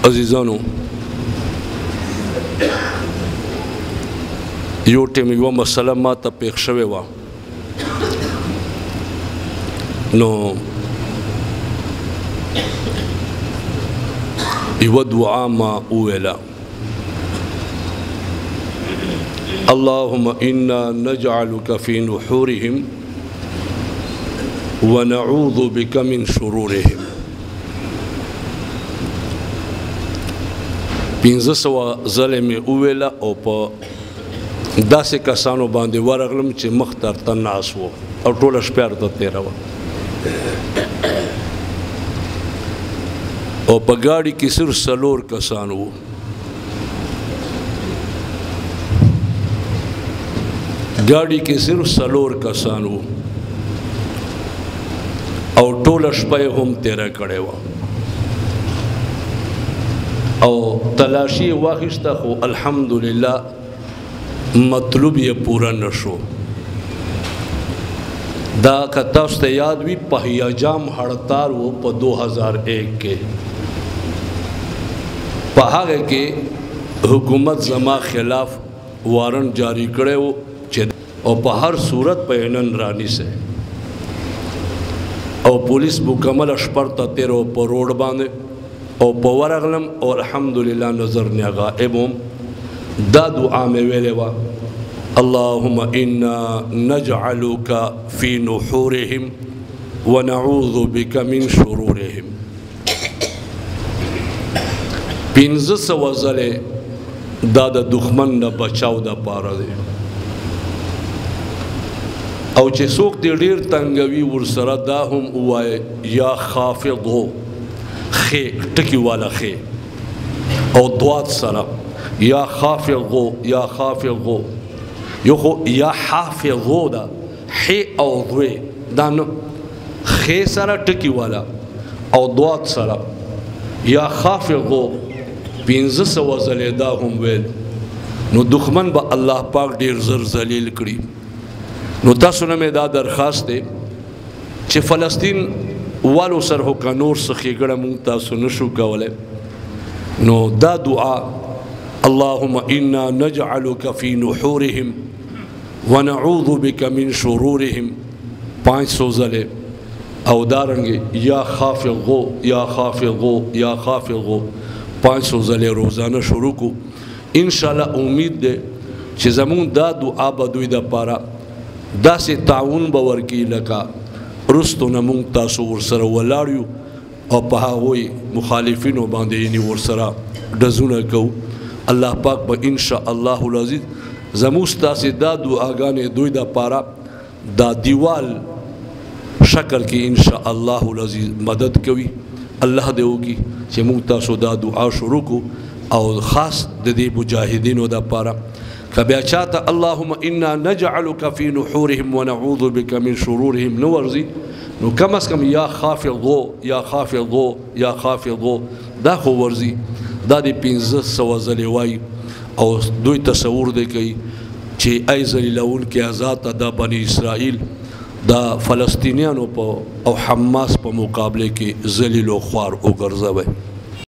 عزیزانو یو ټیم یو مسله ما ته پیښ شوې وه نو یوه دعا ما وویله اللهم انا نجعلك في نحورهم ونعوذ بك من شرورهم. 1500 ځله مې وویله او په داسې کسانو باندې ورغلم چې مخ ترته ناست و او ټوله شپه ورته تېره وه او په ګاډي کې صرف 4 کسان وو. ګاډي کې صرف 4 کسان وو او ټوله شپه یې هم تېره کړې وه او تلاشي یې واخیسته خو الحمدلله مطلوب یې پوره نشو. دا که تاسو ته یاد وي په حجام هړتال و په 2001 کې په هغه کې حکومت زما خلاف وارنټ جاری کړی و چې او په هر صورت په نن رانیسه او پولیس مکمل شپرته تیرو په روډ باندې او په ورغلم او الحمدلله نظر نه غائب هم دا دعا مې ویلې وه اللهم انا نجعلك في نحورهم ونعوذ بك من شرورهم. 1500 ځله دا د دښمن نه بچاو د پاره دی او چې څوک دې ډېر تنګوي ورسره دا هم ووایه یا خافضو خې ټکي والا خې او دوات سره یا خافضو یا خافضو یو خو یا حافظو دا حی او دوی دا نو خې سره ټکي والا او دوات سره یا خافضو 1500 ځله دا هم ویل نو دښمن به الله پاک ډېر زر ذلیل کړي. نو تاسو نه مې دا درخواست دی چې فلسطین والو سره خو که نور څه ښېګړه مونږ تاسو نشو کولی نو دا دعا اللهم انا نجعلك في نحورهم ونعوذ بك من شرورهم 500 ځله او دارنګې یا خافضو یا خافضو یا خافضو 500 ځله روزانه شروع کو. انشاءالله امید دی چې زمونږ دا دعا به دوی دپاره داسې تعاون به ورکړي لکه رستو نه مونږ تاسو ورسره ولاړ یو او په هغوی مخالفینو باندې یعنې ورسره ډزونه کوو. الله پاک به انشاءالله العزیز زموږ ستاسې دا دعاګانې دوی دپاره دا دیوال شکل کې انشاءالله العزیز مدد کوي. الله دې وکړي چې مونږ تاسو دا دعا شروع کو او خاص د دې مجاهدینو دپاره که بیا چاته اللهم انا نجعلك في نحورهم ونعوذ بك من شرورهم نو ورځي نو کم از کم یا خافضو یا خافضو یا خافضو دا خو ورځي دا د 1500 ځلې وایي او دوی تصور دی کوي چې ای ذلیلونکي آزاد دا بني اسرائیل دا فلسطینیانو په او حماس په مقابله کې ذلیل او خوار وګرځوي.